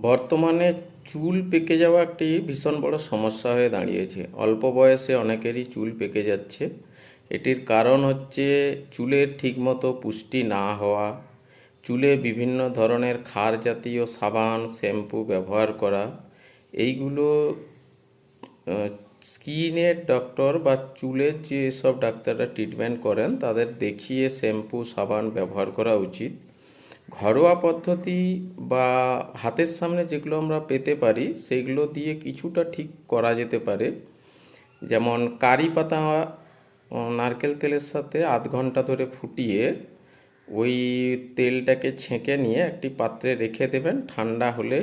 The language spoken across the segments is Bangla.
বর্তমানে চুল পেকে যাওয়া একটি ভীষণ বড় সমস্যা হয়ে দাঁড়িয়েছে। অল্প বয়সে অনেকেরই চুল পেকে যাচ্ছে। এটির কারণ হচ্ছে চুলের ঠিকমতো পুষ্টি না হওয়া, চুলে বিভিন্ন ধরনের ক্ষার জাতীয় সাবান শ্যাম্পু ব্যবহার করা। এইগুলো স্কিনের ডক্টর বা চুলের যেসব ডাক্তাররা ট্রিটমেন্ট করেন তাদের দেখিয়ে শ্যাম্পু সাবান ব্যবহার করা উচিত। ঘরোয়া পদ্ধতি বা হাতের সামনে যেগুলো আমরা পেতে পারি সেগুলো দিয়ে কিছুটা ঠিক করা যেতে পারে। যেমন কারি পাতা নারকেল তেলের সাথে আধ ঘন্টা ধরে ফুটিয়ে ওই তেলটাকে ছেঁকে নিয়ে একটি পাত্রে রেখে দেবেন। ঠান্ডা হলে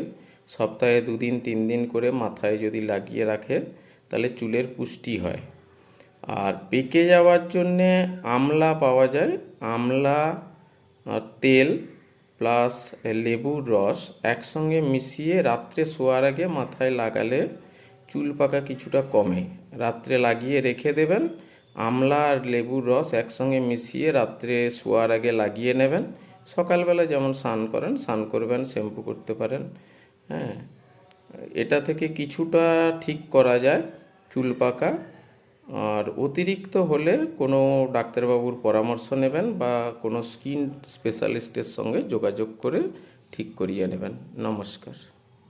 সপ্তাহে 2 দিন 3 দিন করে মাথায় যদি লাগিয়ে রাখে তাহলে চুলের পুষ্টি হয়। আর পেকে যাওয়ার জন্যে আমলা পাওয়া যায়। আমলা তেল প্লাস লেবুর রস একসঙ্গে মিশিয়ে রাত্রে শোয়ার আগে মাথায় লাগালে চুল পাকা কিছুটা কমে। রাত্রে লাগিয়ে রেখে দেবেন। আমলা আর লেবুর রস একসঙ্গে মিশিয়ে রাত্রে শোয়ার আগে লাগিয়ে নেবেন। সকালবেলা যেমন স্নান করেন স্নান করবেন, শ্যাম্পু করতে পারেন। হ্যাঁ, এটা থেকে কিছুটা ঠিক করা যায় চুল পাকা। আর অতিরিক্ত হলে কোনো ডাক্তারবাবুর পরামর্শ নেবেন বা কোনো স্কিন স্পেশালিস্টের সঙ্গে যোগাযোগ করে ঠিক করিয়ে নেবেন। নমস্কার।